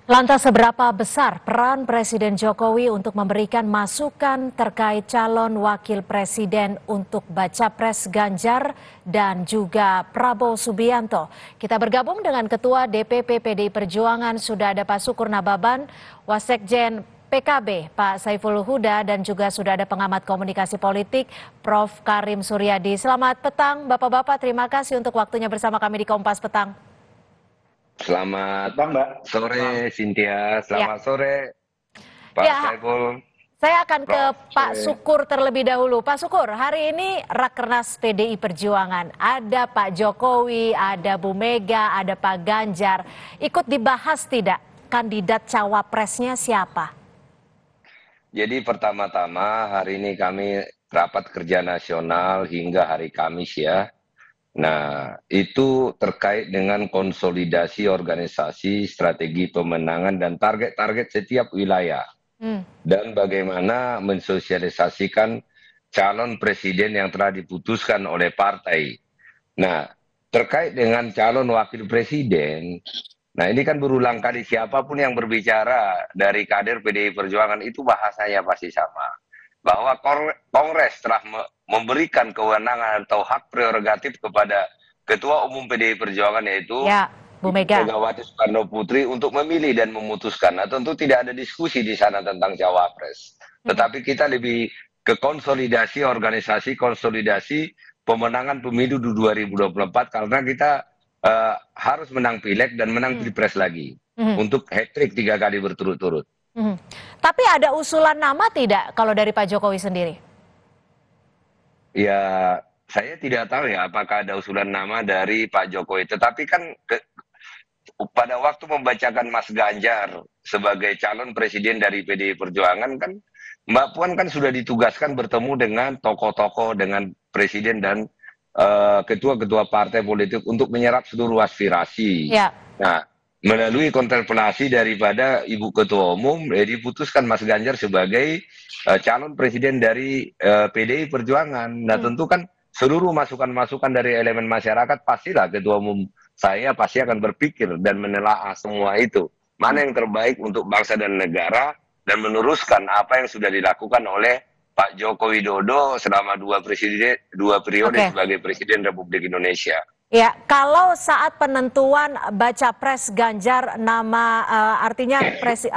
Lantas seberapa besar peran Presiden Jokowi untuk memberikan masukan terkait calon wakil presiden untuk baca pres Ganjar dan juga Prabowo Subianto? Kita bergabung dengan Ketua DPP PDI Perjuangan, sudah ada Pak Sukur Nababan, Wasekjen PKB Pak Saiful Huda, dan juga sudah ada pengamat komunikasi politik Prof. Karim Suryadi. Selamat petang Bapak-Bapak, terima kasih untuk waktunya bersama kami di Kompas Petang. Selamat Mbak. sore Cynthia, selamat sore Pak Ya, Saiful. Saya akan ke Prof. Pak Sukur terlebih dahulu. Pak Sukur, hari ini Rakernas PDI Perjuangan. Ada Pak Jokowi, ada Bu Mega, ada Pak Ganjar. Ikut dibahas tidak kandidat cawapresnya siapa? Jadi pertama-tama hari ini kami rapat kerja nasional hingga hari Kamis ya. Nah, itu terkait dengan konsolidasi organisasi, strategi pemenangan, dan target-target setiap wilayah. Dan bagaimana mensosialisasikan calon presiden yang telah diputuskan oleh partai. Nah, terkait dengan calon wakil presiden, nah ini kan berulang kali siapapun yang berbicara dari kader PDI Perjuangan itu bahasanya pasti sama. Bahwa Kongres telah memberikan kewenangan atau hak prerogatif kepada Ketua Umum PDI Perjuangan yaitu Bu Mega. Megawati Soekarno Putri untuk memilih dan memutuskan. Nah, tentu tidak ada diskusi di sana tentang cawapres. Tetapi kita lebih ke konsolidasi organisasi, konsolidasi pemenangan pemilu 2024 karena kita harus menang pileg dan menang pilpres lagi untuk hat-trick 3 kali berturut-turut. Tapi ada usulan nama tidak kalau dari Pak Jokowi sendiri? Ya, saya tidak tahu ya apakah ada usulan nama dari Pak Jokowi. Tetapi kan pada waktu membacakan Mas Ganjar sebagai calon presiden dari PDI Perjuangan kan Mbak Puan kan sudah ditugaskan bertemu dengan tokoh-tokoh, dengan presiden dan ketua-ketua partai politik untuk menyerap seluruh aspirasi. Ya. Nah, melalui kontemplasi daripada Ibu Ketua Umum, diputuskan Mas Ganjar sebagai calon presiden dari PDI Perjuangan. Nah, tentu kan seluruh masukan-masukan dari elemen masyarakat pastilah Ketua Umum saya pasti akan berpikir dan menelaah semua itu. Mana yang terbaik untuk bangsa dan negara dan meneruskan apa yang sudah dilakukan oleh Pak Joko Widodo selama dua periode sebagai Presiden Republik Indonesia. Ya, kalau saat penentuan baca pres Ganjar nama artinya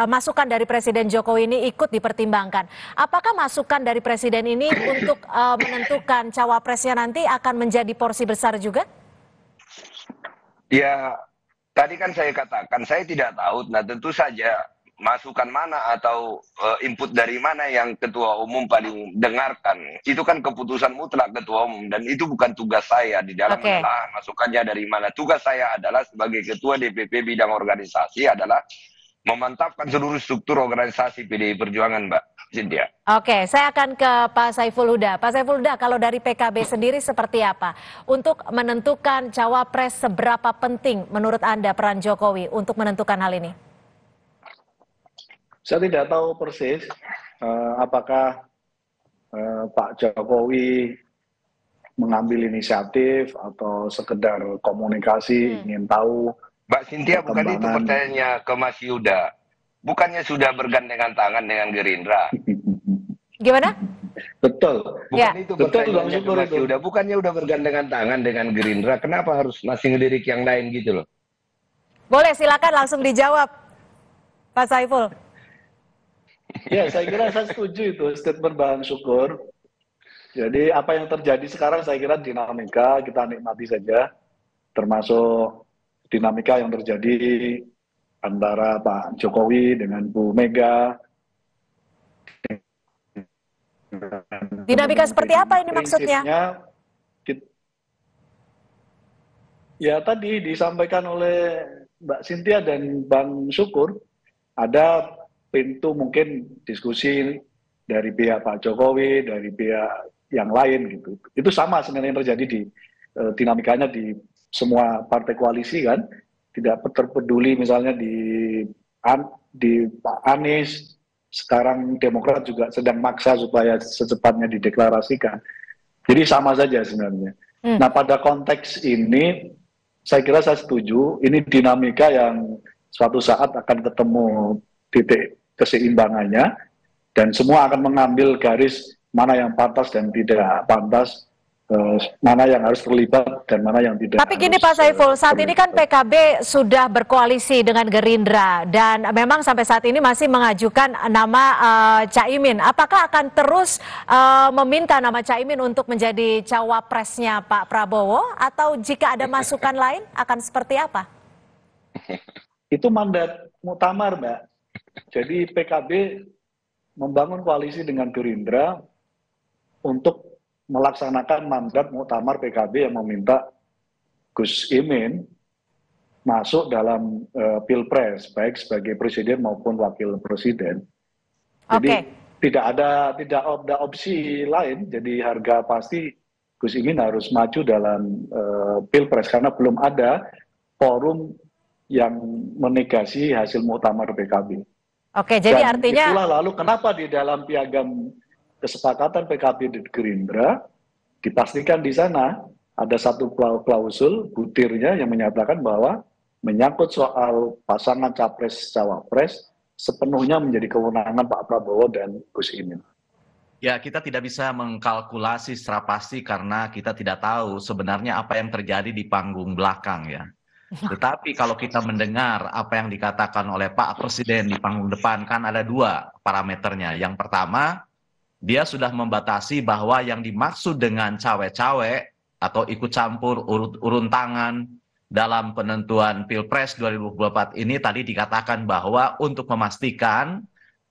masukan dari Presiden Jokowi ini ikut dipertimbangkan. Apakah masukan dari Presiden ini untuk menentukan cawapresnya nanti akan menjadi porsi besar juga? Ya, tadi kan saya katakan saya tidak tahu. Nah, tentu saja masukan mana atau input dari mana yang Ketua Umum paling dengarkan. Itu kan keputusan mutlak Ketua Umum dan itu bukan tugas saya di dalam menelaah masukannya dari mana. Tugas saya adalah sebagai Ketua DPP bidang organisasi adalah memantapkan seluruh struktur organisasi PDI Perjuangan, Mbak Cynthia. Oke, saya akan ke Pak Saiful Huda. Pak Saiful Huda, kalau dari PKB sendiri seperti apa? Untuk menentukan cawapres seberapa penting menurut Anda peran Jokowi untuk menentukan hal ini? Saya tidak tahu persis apakah Pak Jokowi mengambil inisiatif atau sekedar komunikasi ingin tahu. Mbak Cynthia, bukan itu pertanyaannya ke Mas Yuda. Bukannya sudah bergandengan tangan dengan Gerindra? Gimana? Betul. Bukan itu pertanyaannya ke Mas Yuda. Bukannya udah bergandengan tangan dengan Gerindra? Kenapa harus masih ngelirik yang lain gitu loh? Boleh, silakan langsung dijawab, Pak Saiful. Ya, saya kira saya setuju itu statement Bang Sukur. Jadi apa yang terjadi sekarang saya kira dinamika, kita nikmati saja. Termasuk dinamika yang terjadi antara Pak Jokowi dengan Bu Mega. Dinamika seperti apa ini maksudnya? Ya tadi disampaikan oleh Mbak Cynthia dan Bang Sukur, ada pintu mungkin diskusi dari pihak Pak Jokowi, dari pihak yang lain gitu. Itu sama sebenarnya yang terjadi di dinamikanya di semua partai koalisi kan. Tidak terpeduli misalnya di Pak Anies, sekarang Demokrat juga sedang maksa supaya secepatnya dideklarasikan. Jadi sama saja sebenarnya. Nah pada konteks ini, saya kira saya setuju, ini dinamika yang suatu saat akan ketemu titik keseimbangannya, dan semua akan mengambil garis mana yang pantas dan tidak pantas, mana yang harus terlibat dan mana yang tidak. Tapi gini Pak Saiful, saat ini kan PKB sudah berkoalisi dengan Gerindra dan memang sampai saat ini masih mengajukan nama Caimin. Apakah akan terus meminta nama Caimin untuk menjadi cawapresnya Pak Prabowo, atau jika ada masukan lain akan seperti apa? Itu mandat muktamar, Mbak. Jadi PKB membangun koalisi dengan Gerindra untuk melaksanakan mandat muktamar PKB yang meminta Gus Imin masuk dalam Pilpres, baik sebagai presiden maupun wakil presiden. Jadi tidak ada opsi lain. Jadi harga pasti Gus Imin harus maju dalam Pilpres karena belum ada forum yang menegasi hasil muktamar PKB. Jadi Dan artinya itulah lalu kenapa di dalam piagam kesepakatan PKB dan Gerindra dipastikan di sana ada satu klausul butirnya yang menyatakan bahwa menyangkut soal pasangan capres-cawapres sepenuhnya menjadi kewenangan Pak Prabowo dan Gus Imin. Ya, kita tidak bisa mengkalkulasi secara pasti karena kita tidak tahu sebenarnya apa yang terjadi di panggung belakang ya. Tetapi kalau kita mendengar apa yang dikatakan oleh Pak Presiden di panggung depan, kan ada dua parameternya. Yang pertama, dia sudah membatasi bahwa yang dimaksud dengan cawe-cawe atau ikut campur urun tangan dalam penentuan Pilpres 2024 ini tadi dikatakan bahwa untuk memastikan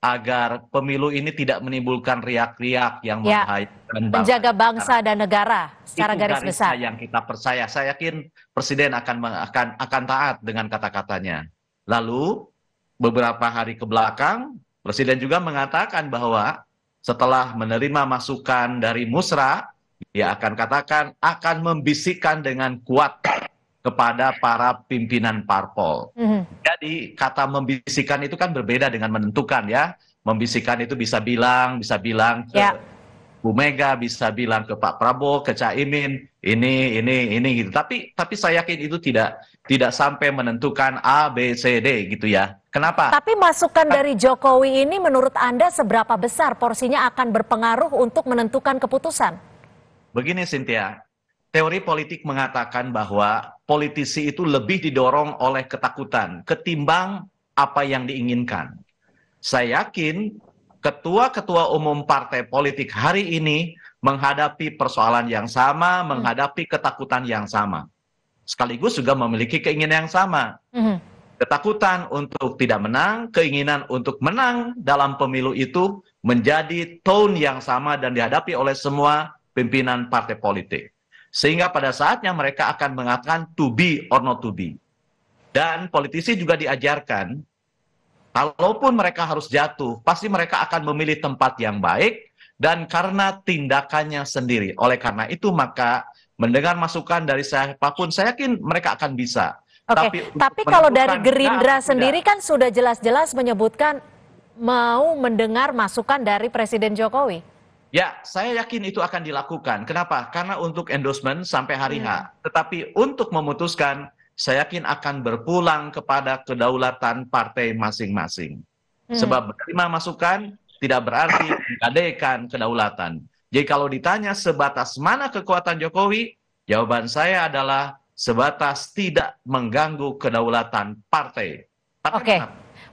agar pemilu ini tidak menimbulkan riak-riak yang membahayakan menjaga bangsa dan negara secara garis besar. Yang kita percaya, saya yakin Presiden akan taat dengan kata-katanya. Lalu beberapa hari ke belakang, Presiden juga mengatakan bahwa setelah menerima masukan dari Musra, dia akan katakan akan membisikkan dengan kuat kepada para pimpinan parpol. Jadi kata membisikkan itu kan berbeda dengan menentukan ya. Membisikkan itu bisa bilang ke Bu Mega, bisa bilang ke Pak Prabowo, ke Caimin, ini gitu. Tapi saya yakin itu tidak sampai menentukan A, B, C, D gitu ya. Kenapa? Tapi masukan dari Jokowi ini menurut Anda seberapa besar porsinya akan berpengaruh untuk menentukan keputusan? Begini Cynthia, teori politik mengatakan bahwa politisi itu lebih didorong oleh ketakutan ketimbang apa yang diinginkan. Saya yakin ketua-ketua umum partai politik hari ini menghadapi persoalan yang sama, menghadapi ketakutan yang sama. Sekaligus juga memiliki keinginan yang sama. Ketakutan untuk tidak menang, keinginan untuk menang dalam pemilu itu menjadi tone yang sama dan dihadapi oleh semua pimpinan partai politik. Sehingga pada saatnya mereka akan mengatakan to be or not to be. Dan politisi juga diajarkan, kalaupun mereka harus jatuh, pasti mereka akan memilih tempat yang baik, dan karena tindakannya sendiri. Oleh karena itu maka mendengar masukan dari siapapun, saya yakin mereka akan bisa. Tapi kalau dari Gerindra sendiri kan sudah jelas-jelas menyebutkan mau mendengar masukan dari Presiden Jokowi. Ya, saya yakin itu akan dilakukan. Kenapa? Karena untuk endorsement sampai hari H. Tetapi untuk memutuskan, saya yakin akan berpulang kepada kedaulatan partai masing-masing. Sebab menerima masukan tidak berarti menggadaikan kedaulatan. Jadi kalau ditanya sebatas mana kekuatan Jokowi, jawaban saya adalah sebatas tidak mengganggu kedaulatan partai.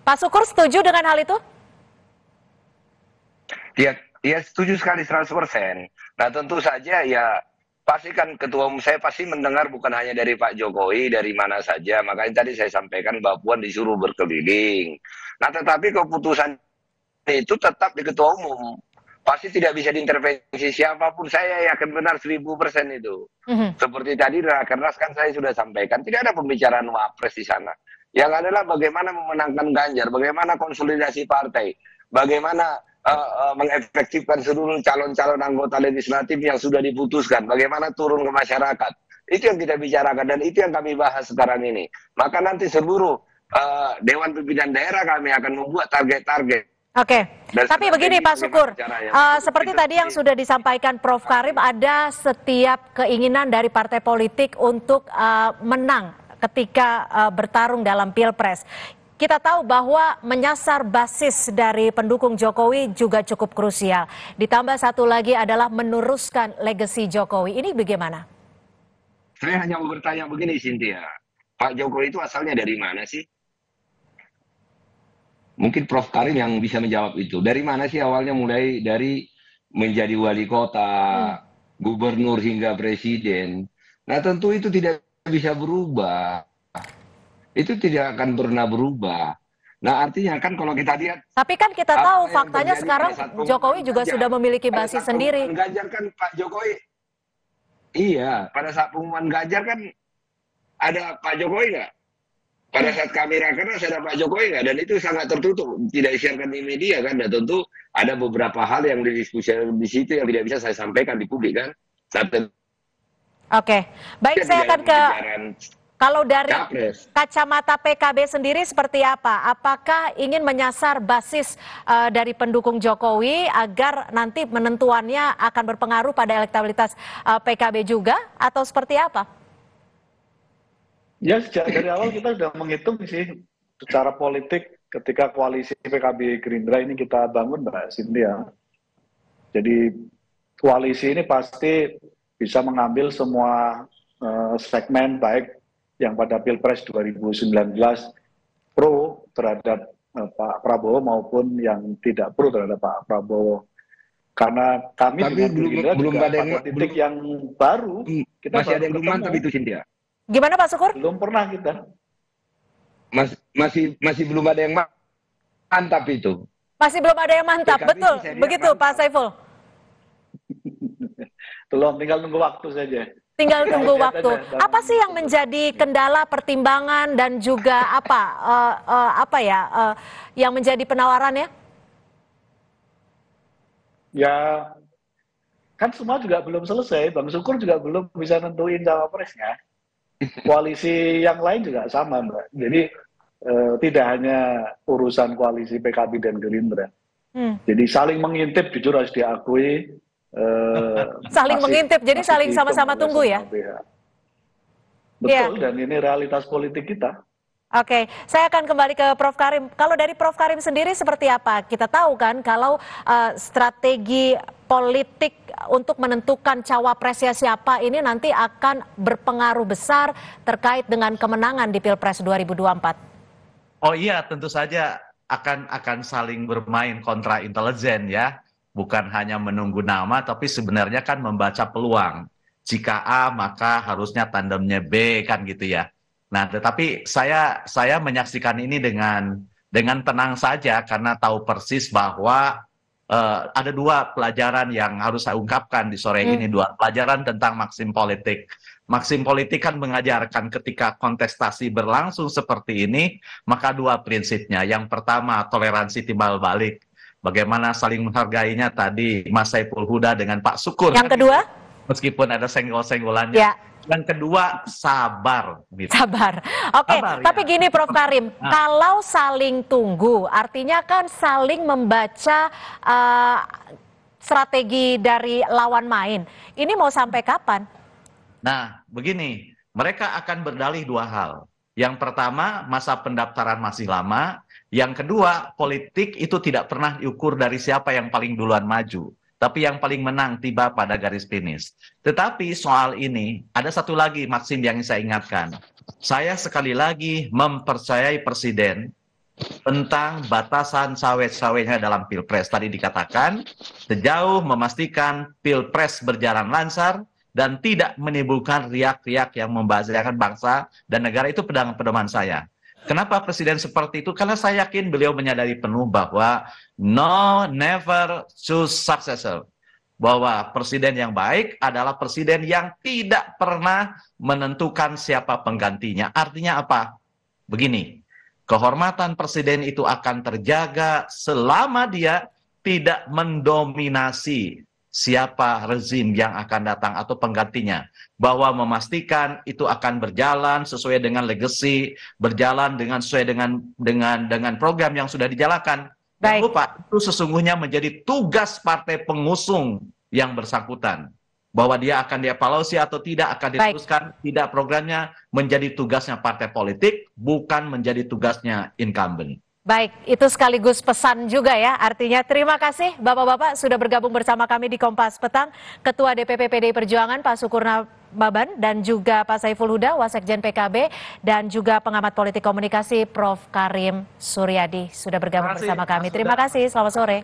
Pak Sukur setuju dengan hal itu? Ya setuju sekali 100%. Nah tentu saja ya pastikan ketua umum saya pasti mendengar bukan hanya dari Pak Jokowi, dari mana saja. Makanya tadi saya sampaikan Mbak Puan disuruh berkeliling. Nah tetapi keputusan itu tetap di ketua umum. Pasti tidak bisa diintervensi siapapun, saya yakin benar 1000% itu. Seperti tadi Rakernas kan saya sudah sampaikan, tidak ada pembicaraan wapres di sana. Yang adalah bagaimana memenangkan Ganjar, bagaimana konsolidasi partai, bagaimana mengefektifkan seluruh calon-calon anggota legislatif yang sudah diputuskan, bagaimana turun ke masyarakat. Itu yang kita bicarakan dan itu yang kami bahas sekarang ini. Maka nanti seluruh Dewan Pimpinan Daerah kami akan membuat target-target. Tapi begini Pak Sukur, seperti tadi yang sudah disampaikan Prof. Karim, ada setiap keinginan dari partai politik untuk menang ketika bertarung dalam Pilpres. kita tahu bahwa menyasar basis dari pendukung Jokowi juga cukup krusial. Ditambah satu lagi adalah meneruskan legasi Jokowi. Ini bagaimana? Saya hanya mau bertanya begini, Cynthia. Pak Jokowi itu asalnya dari mana sih? Mungkin Prof. Karim yang bisa menjawab itu. Dari mana sih awalnya, mulai dari menjadi wali kota, gubernur hingga presiden. Nah, tentu itu tidak bisa berubah. Itu tidak akan pernah berubah. Nah, artinya kan kalau kita lihat. Tapi kan kita tahu faktanya sekarang Jokowi juga Ganjar, sudah memiliki basis sendiri. Ganjar kan Pak Jokowi. Iya, pada saat pengumuman Ganjar kan ada Pak Jokowi nggak? Pada saat kami rakernas ada Pak Jokowi nggak? Dan itu sangat tertutup, tidak disiarkan di media kan. Dan tentu ada beberapa hal yang didiskusikan di situ yang tidak bisa saya sampaikan di publik kan. Oke, baik, saya akan ke. Kalau dari kacamata PKB sendiri seperti apa? Apakah ingin menyasar basis dari pendukung Jokowi agar nanti penentuannya akan berpengaruh pada elektabilitas PKB juga atau seperti apa? Ya, sejak dari awal kita sudah menghitung sih secara politik ketika koalisi PKB Gerindra ini kita bangun, Mbak Cynthia. Jadi koalisi ini pasti bisa mengambil semua segmen, baik yang pada Pilpres 2019 pro terhadap Pak Prabowo maupun yang tidak pro terhadap Pak Prabowo. Karena kami dengan Gerindra juga pada titik yang baru, kita masih ada yang belum mantap itu, Cynthia. Gimana Pak Sukur? Belum pernah kita. Masih belum ada yang mantap itu. Masih belum ada yang mantap, PKB betul. Begitu mantap. Pak Saiful. Belum, tinggal tunggu waktu saja. Tinggal tunggu waktu. Apa sih yang menjadi kendala, pertimbangan, dan juga yang menjadi penawarannya? Ya, kan semua juga belum selesai. Bang Sukur juga belum bisa nentuin cawapresnya. Koalisi yang lain juga sama, Mbak. Jadi tidak hanya urusan koalisi PKB dan Gerindra. Jadi saling mengintip, jujur harus diakui. Saling mengintip, jadi saling sama-sama tunggu ya? Betul, dan ini realitas politik kita. Oke, saya akan kembali ke Prof. Karim. Kalau dari Prof. Karim sendiri seperti apa? Kita tahu kan kalau strategi politik untuk menentukan cawapresnya siapa ini nanti akan berpengaruh besar terkait dengan kemenangan di Pilpres 2024. Oh iya, tentu saja akan saling bermain kontra intelijen ya. Bukan hanya menunggu nama, tapi sebenarnya kan membaca peluang. Jika A, maka harusnya tandemnya B, kan gitu ya. Nah, tetapi saya menyaksikan ini dengan tenang saja, karena tahu persis bahwa ada dua pelajaran yang harus saya ungkapkan di sore ini, dua pelajaran tentang maksim politik. Maksim politik kan mengajarkan ketika kontestasi berlangsung seperti ini, maka dua prinsipnya. Yang pertama, toleransi timbal balik. Bagaimana saling menghargainya tadi Mas Saiful Huda dengan Pak Sukur. Yang kedua? Meskipun ada senggol-senggolannya. Ya. Yang kedua, sabar. Gitu. Sabar. Oke, tapi ya. Gini Prof. Karim, kalau saling tunggu, artinya kan saling membaca strategi dari lawan main. Ini mau sampai kapan? Nah, begini, mereka akan berdalih dua hal. Yang pertama, masa pendaftaran masih lama. Yang kedua, politik itu tidak pernah diukur dari siapa yang paling duluan maju, tapi yang paling menang tiba pada garis finish. Tetapi soal ini, ada satu lagi maksim yang saya ingatkan. Saya sekali lagi mempercayai Presiden tentang batasan sawet-sawetnya dalam Pilpres. Tadi dikatakan, sejauh memastikan Pilpres berjalan lancar dan tidak menimbulkan riak-riak yang membahayakan bangsa dan negara, itu pedoman saya. Kenapa Presiden seperti itu? Karena saya yakin beliau menyadari penuh bahwa never choose successor. Bahwa presiden yang baik adalah presiden yang tidak pernah menentukan siapa penggantinya. Artinya apa? Begini, kehormatan presiden itu akan terjaga selama dia tidak mendominasi siapa rezim yang akan datang atau penggantinya, bahwa memastikan itu akan berjalan sesuai dengan legacy, berjalan sesuai dengan program yang sudah dijalankan. Jangan lupa, itu sesungguhnya menjadi tugas partai pengusung yang bersangkutan. bahwa dia akan dievaluasi atau tidak, akan diteruskan, tidak, programnya menjadi tugasnya partai politik, bukan menjadi tugasnya incumbent. Baik, itu sekaligus pesan juga ya. Artinya terima kasih Bapak-Bapak sudah bergabung bersama kami di Kompas Petang. Ketua DPP PDI Perjuangan Pak Sukurna Baban dan juga Pak Saiful Huda, Wasekjen PKB, dan juga pengamat politik komunikasi Prof. Karim Suryadi sudah bergabung bersama kami. Terima kasih, selamat sore.